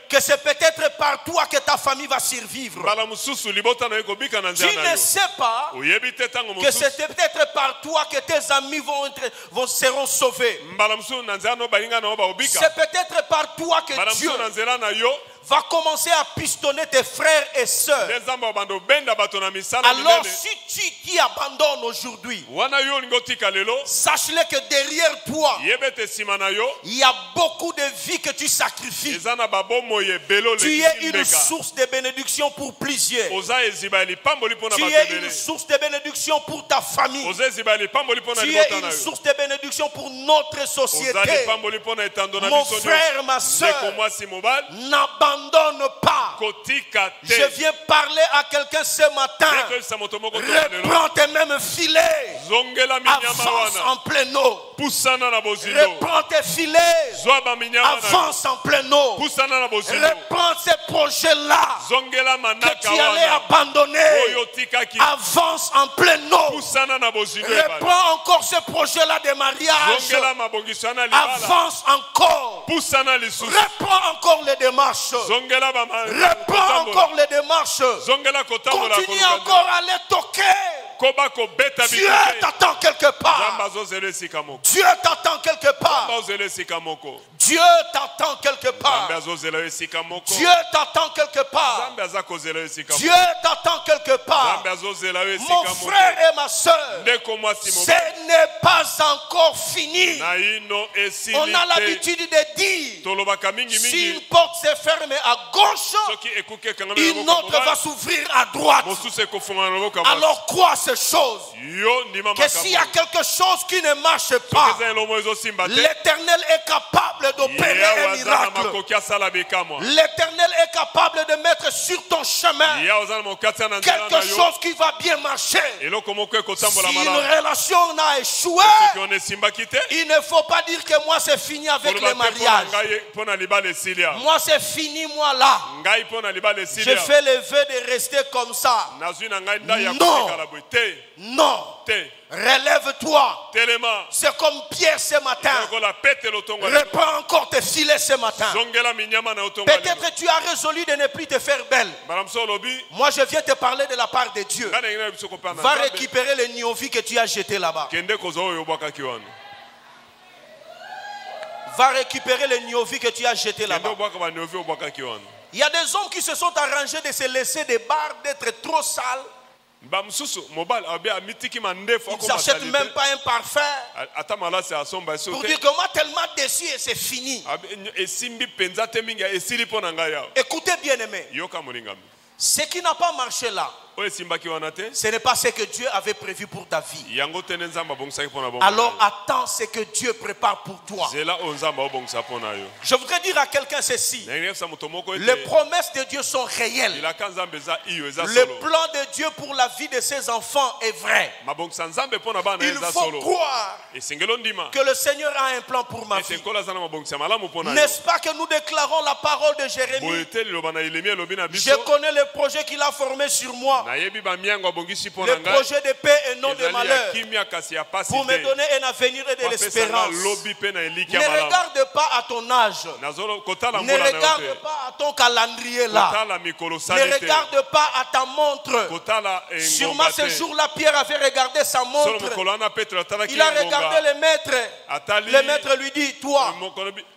que c'est peut-être par toi que ta famille va survivre. Tu ne sais pas que c'est peut-être par toi que tes amis seront sauvés. C'est peut-être par toi que Dieu va commencer à pistonner tes frères et sœurs. Alors si tu t'y abandonnes aujourd'hui, sache-le que derrière toi, il y a beaucoup de vies que tu sacrifies. Tu es une source de bénédiction pour plusieurs. Tu es une source de bénédiction pour ta famille. Tu es une source de bénédiction pour notre société. Mon frère, ma soeur, n'abandonne pas. Je viens parler à quelqu'un ce matin. Reprends tes mêmes filets. Avance en pleine eau. Reprends tes filets. Avance en pleine eau. Reprends ces projets-là que tu allais abandonner. Avance en pleine eau. Reprends encore ce projet-là de mariage. Avance encore. Reprends encore les démarches. Reprends encore les démarches. Continue encore à les toquer. Dieu t'attend quelque part. Dieu t'attend quelque part. Dieu t'attend quelque part. Dieu t'attend quelque part. Dieu t'attend quelque part. Mon frère et ma soeur, ce n'est pas encore fini. On a l'habitude de dire, si une porte se ferme à gauche, une autre va s'ouvrir à droite. Alors crois ces choses, que s'il y a quelque chose qui ne marche pas, l'Éternel est capable d'opérer un miracle. L'Éternel est capable de mettre sur ton chemin quelque chose qui va bien marcher. Si une relation n'a échoué, il ne faut pas dire que moi c'est fini avec le mariage. Moi c'est fini, moi là. Je fais le vœu de rester comme ça. Non. Non. Relève-toi. C'est comme Pierre ce matin. Reprends encore tes filets ce matin. Peut-être tu as résolu de ne plus te faire belle. Moi je viens te parler de la part de Dieu. Va récupérer les niovi que tu as jeté là-bas. Va récupérer les niovi que tu as jeté là-bas. Il y a des hommes qui se sont arrangés de se laisser des barres, d'être trop sales. Ils n'achètent même pas un parfum pour dire que moi tellement déçu et c'est fini. Écoutez bien aimé, ce qui n'a pas marché là, ce n'est pas ce que Dieu avait prévu pour ta vie. Alors attends ce que Dieu prépare pour toi. Je voudrais dire à quelqu'un ceci. Les promesses de Dieu sont réelles. Le plan de Dieu pour la vie de ses enfants est vrai. Il faut croire que le Seigneur a un plan pour ma vie. N'est-ce pas que nous déclarons la parole de Jérémie? Je connais le projet qu'il a formé sur moi. Le projet de paix et non de malheur, pour me donner un avenir et de l'espérance. Ne regarde pas à ton âge. Ne regarde pas à ton calendrier là. Ne regarde pas à ta montre. Sûrement ce jour-là, Pierre avait regardé sa montre. Il a regardé le maître. Le maître lui dit, toi,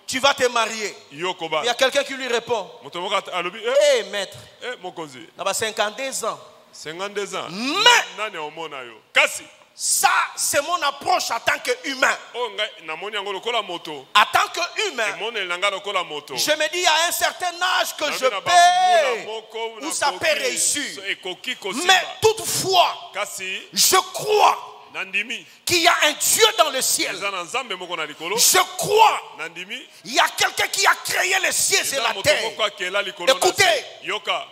tu vas te marier. Il y a quelqu'un qui lui répond, hé maître, il a 52 ans. 52 ans. Mais ça, c'est mon approche en tant qu'humain. En tant qu'humain, je me dis à un certain âge que je peux ou ça peut réussir. Mais toutefois, je crois qu'il y a un Dieu dans le ciel. Je crois il y a quelqu'un qui a créé les cieux et la terre. Écoutez,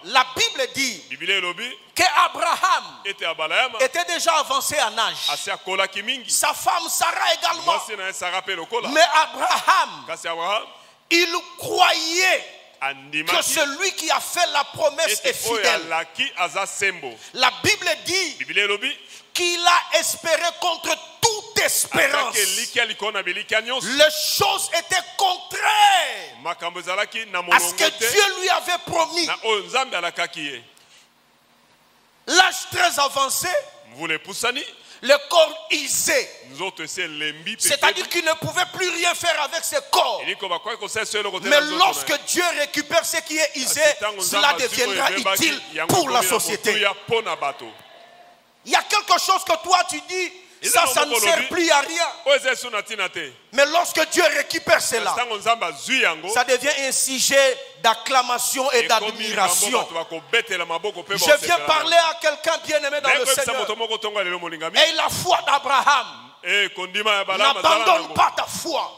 la Bible dit qu'Abraham était déjà avancé en âge. Sa femme Sarah également. Mais Abraham, il croyait que celui qui a fait la promesse est fidèle. La Bible dit qu'il a espéré contre toute espérance. Les choses étaient contraires à ce que Dieu lui avait promis. L'âge très avancé, le corps usé, c'est-à-dire qu'il ne pouvait plus rien faire avec ses corps. Mais lorsque Dieu récupère ce qui est usé, cela deviendra utile pour la société. Il y a quelque chose que toi tu dis, ça ne sert plus à rien. Mais lorsque Dieu récupère cela, ça devient un sujet d'acclamation et d'admiration. Je viens parler à quelqu'un bien-aimé dans le Seigneur. Et la foi d'Abraham, n'abandonne pas ta foi.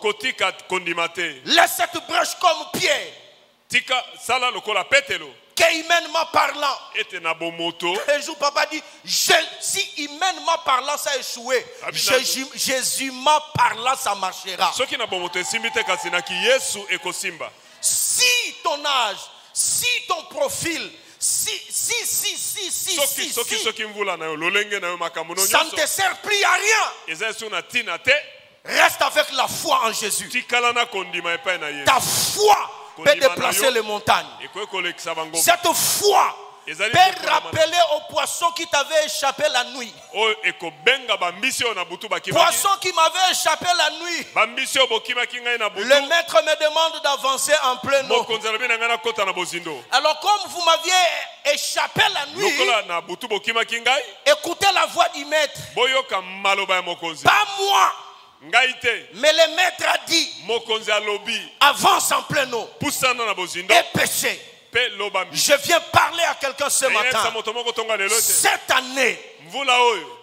Laisse cette brèche comme Pierre, que humainement parlant, un jour papa dit, si humainement parlant ça a échoué, Jésument parlant ça marchera. Si ton âge, si ton profil, si ça ne te sert plus à rien, reste avec la foi en Jésus. Ta foi peut déplacer les montagnes. Cette foi peut rappeler au poisson qui t'avait échappé la nuit. Poisson qui m'avait échappé la nuit. Le maître me demande d'avancer en pleine eau. Alors comme vous m'aviez échappé la nuit, écoutez la voix du maître. Pas moi. Mais le maître a dit, avance en pleine eau et péché. Je viens parler à quelqu'un ce matin. Cette année,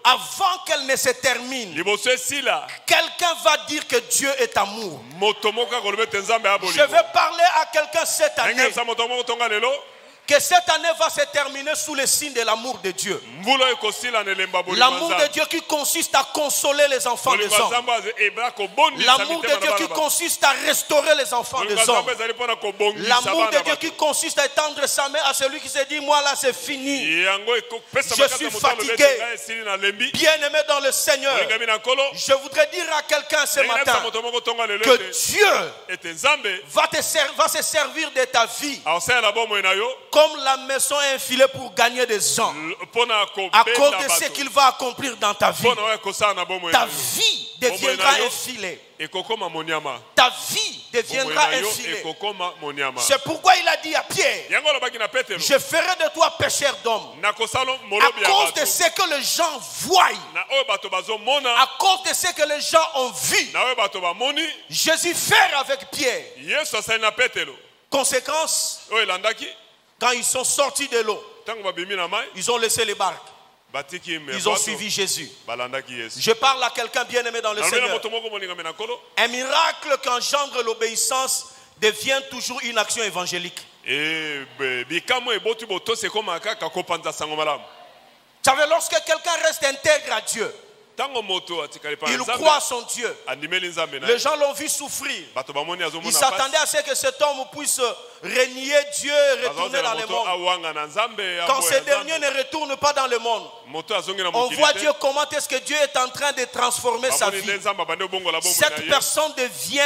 avant qu'elle ne se termine, quelqu'un va dire que Dieu est amour. Je vais parler à quelqu'un cette année, que cette année va se terminer sous le signe de l'amour de Dieu. L'amour de Dieu qui consiste à consoler les enfants des hommes. L'amour de Dieu qui consiste à restaurer les enfants des hommes. L'amour de Dieu qui consiste à étendre sa main à celui qui se dit, moi là c'est fini. Je suis fatigué. Bien-aimé dans le Seigneur, je voudrais dire à quelqu'un ce matin que Dieu va se servir de ta vie comme la maison est infilée pour gagner des gens, à cause de ce qu'il va accomplir dans ta vie. Ta vie deviendra un filet. Ta vie deviendra un filet. C'est pourquoi il a dit à Pierre, je ferai de toi pécheur d'hommes. À cause de ce que les gens voient, à cause de ce que les gens ont vu, Jésus fait avec Pierre. Conséquence, quand ils sont sortis de l'eau, ils ont laissé les barques. Ils ont suivi Jésus. Je parle à quelqu'un bien-aimé dans le Seigneur. Un miracle qui engendre l'obéissance devient toujours une action évangélique. Vous savez, lorsque quelqu'un reste intègre à Dieu, il croit à son Dieu. Les gens l'ont vu souffrir. Ils s'attendaient à ce que cet homme puisse renier Dieu et retourner dans le monde. Quand ce dernier ne retourne pas dans le monde, on voit Dieu, comment est-ce que Dieu est en train de transformer sa vie. Cette personne devient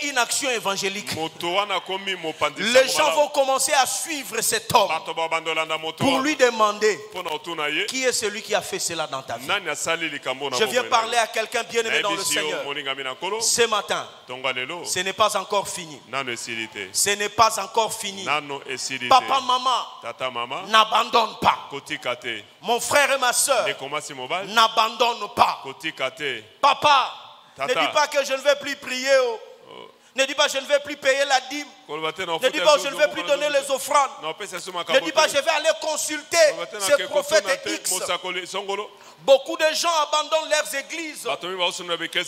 une action évangélique. Les gens vont commencer à suivre cet homme pour lui demander, qui est celui qui a fait cela dans ta vie. Je viens parler à quelqu'un bien-aimé dans le Seigneur. Ce matin, ce n'est pas encore fini. Ce n'est pas encore fini. Papa, maman, n'abandonne pas. Mon frère et ma soeur, n'abandonne pas. Papa, ne dis pas que je ne vais plus prier. Ne dis pas je ne vais plus payer la dîme. Ne dis pas je ne vais plus donner les offrandes. Ne dis pas je vais aller consulter ce prophète X. Beaucoup de gens abandonnent leurs églises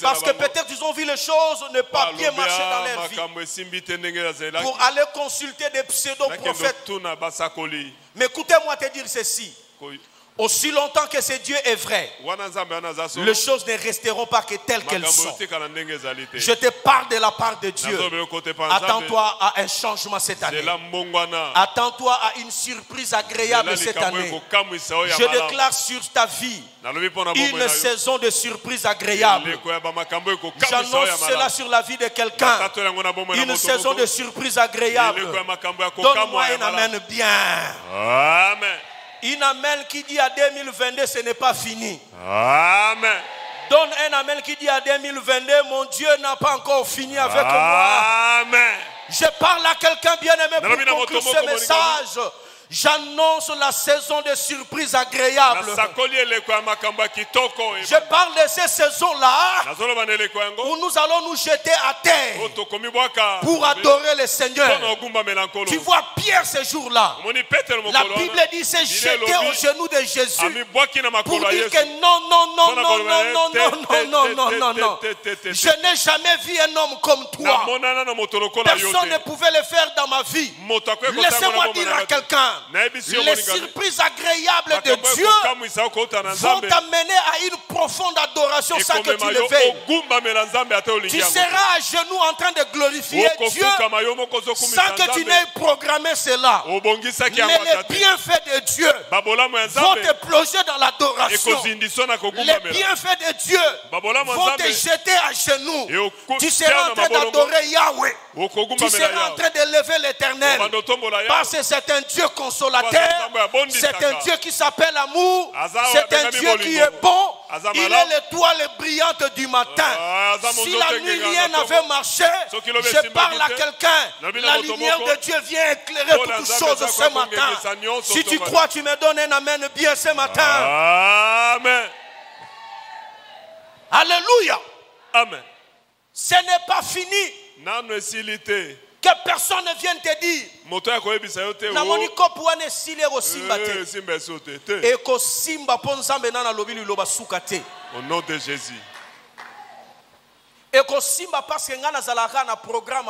parce que peut-être ils ont vu les choses ne pas bien marcher dans leur vie pour aller consulter des pseudo-prophètes. Mais écoutez-moi te dire ceci. Aussi longtemps que ce Dieu est vrai, les choses ne resteront pas que telles qu'elles sont. Je te parle de la part de Dieu. Attends-toi à un changement cette année. Attends-toi à une surprise agréable cette année. Je déclare sur ta vie une saison de surprise agréable. J'annonce cela sur la vie de quelqu'un. Une saison de surprise agréable. Donne-moi un amen bien. Amen. Une amen qui dit à 2022, ce n'est pas fini. Amen. Donne un amen qui dit à 2022, mon Dieu n'a pas encore fini avec moi. Amen. Je parle à quelqu'un bien-aimé pour conclure ce message. J'annonce la saison de surprises agréables. Je parle de ces saisons-là où nous allons nous jeter à terre pour adorer le Seigneur. Tu vois Pierre ce jour-là. La Bible dit s'est jeté aux genoux de Jésus pour dire que non, non, non, non, non, non, non, non, non, non, non. Je n'ai jamais vu un homme comme toi. Personne ne pouvait le faire dans ma vie. Laissez-moi dire à quelqu'un. Les surprises agréables de Dieu vont t'amener à une profonde adoration sans que tu le veuilles. Tu seras à genoux en train de glorifier Dieu sans que tu n'aies programmé cela. Mais les bienfaits de Dieu vont te plonger dans l'adoration. Les bienfaits de Dieu vont te jeter à genoux. Tu seras en train d'adorer Yahweh. Tu seras en train de lever l'Éternel. Parce que c'est un Dieu consolateur. C'est un Dieu qui s'appelle amour. C'est un Dieu qui est bon. Il est l'étoile brillante du matin. Si la nuit rien n'avait marché, je parle à quelqu'un. La lumière de Dieu vient éclairer toutes choses ce matin. Si tu crois, tu me donnes un amen bien ce matin. Amen. Alléluia. Amen. Ce n'est pas fini. Que personne ne vienne te dire. Au nom de Jésus. Parce que na programme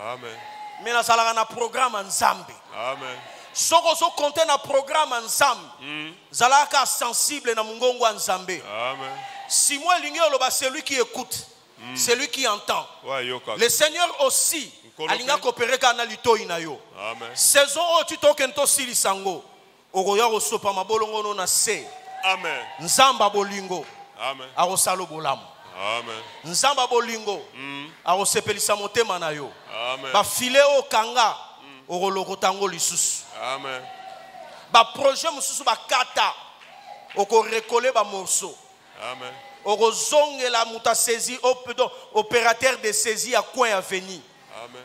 Amen. mais na programme nzambe. Amen. Soko zo compter na programme nzambe. Zalaka sensible na mungongo nzambe. Amen. Si moi lingi oloba celui qui écoute, celui qui entend. Le Seigneur aussi alinga coopérer kana litoi na yo. Amen. Saison o tu tokento sili sango. Okoya osopa mabolongo no na se. Amen. Nzamba bolingo. Amen. Akosalo bolamu. Amen. Nzamba bolingo. Akosepelisa motema na yo. Amen. Ba file o kanga. Okolokotango lisusu. Amen. Ba projet mususu ba kata. Oko recoller ba morceau. Amen. Okozongela muta saisi opérateur de saisie à coin avenir.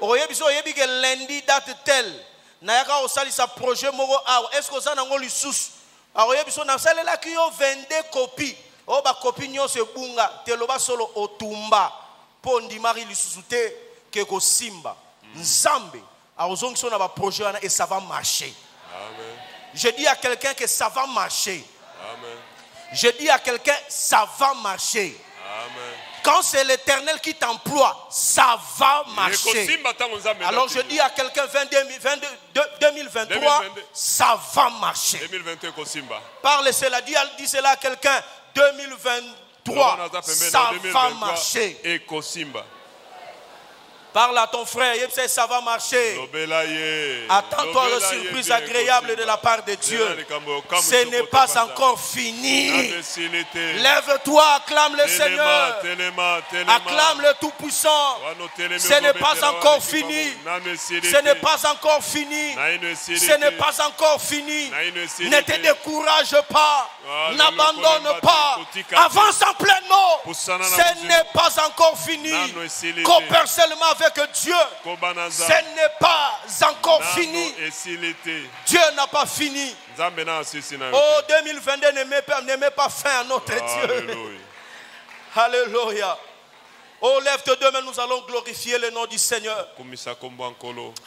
Oyebiso oyebike lundi date tel. Nayaka osalisa projet moko awa. Est-ce que ça nango lisusu? Oyebiso na salela ki yo 22 copies. O ba copie nyonso bunga teloba solo otumba. Po ndimari lisusu te ke ko simba. Nzambe azongiso na ba projet et ça va marcher. Amen. Je dis à quelqu'un que ça va marcher. Amen. Je dis à quelqu'un, ça va marcher. Amen. Quand c'est l'Éternel qui t'emploie, ça va marcher. Alors je dis à quelqu'un, 2023, ça va marcher. Parle cela, dis cela à quelqu'un, 2023, ça va marcher. Parle à ton frère, ça va marcher. Attends-toi à une surprise agréable de la part de Dieu. Ce n'est pas encore fini. Lève-toi, acclame le Seigneur. Acclame le Tout-Puissant. Ce n'est pas encore fini. Ce n'est pas encore fini. Ce n'est pas encore fini. Ne te décourage pas. N'abandonne pas. Avance en pleinement. Ce n'est pas encore fini. Coopère seulement avec Dieu. Ce n'est pas encore fini. Dieu n'a pas fini. Oh, 2022 ne met pas fin à notre Dieu. Alléluia. Oh, lève tes deux mains, nous allons glorifier. glorifier le nom du Seigneur.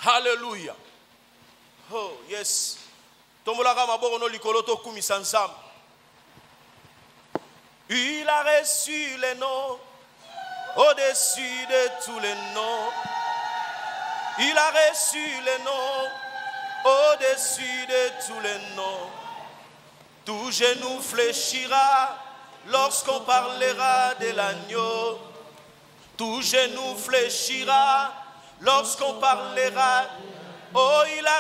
Alléluia. Oh, yes. Il a reçu les noms au-dessus de tous les noms. Il a reçu les noms au-dessus de tous les noms. Tout genou fléchira lorsqu'on parlera de l'agneau. Tout genou fléchira lorsqu'on parlera. Oh, il a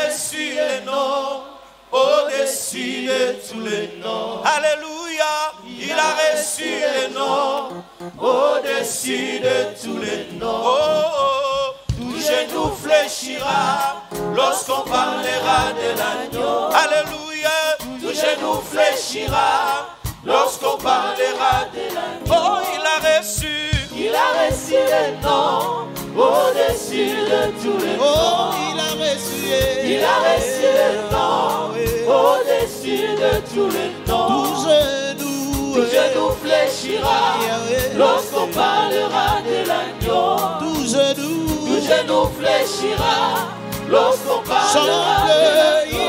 reçu les noms au-dessus de tous les noms. Alléluia, il a reçu les noms au-dessus de tous les noms. Oh, tout genou fléchira lorsqu'on parlera de l'agneau. Alléluia, tout genou fléchira lorsqu'on parlera de l'agneau. Oh, il a reçu les noms au-dessus de tous les noms. Oh, il a reçu les noms au-dessus de tous les noms. Tout genou fléchira lorsqu'on parlera de l'agneau. Tout genou fléchira lorsqu'on parlera de l'agneau.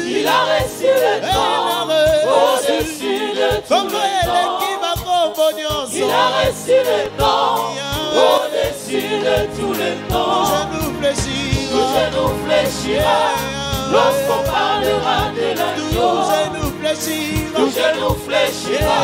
Il a reçu les noms au-dessus de tous les noms. Il a reçu les noms au-dessus de tous les noms. Tout genou fléchira lorsqu'on parlera de l'agneau. Tout genou fléchira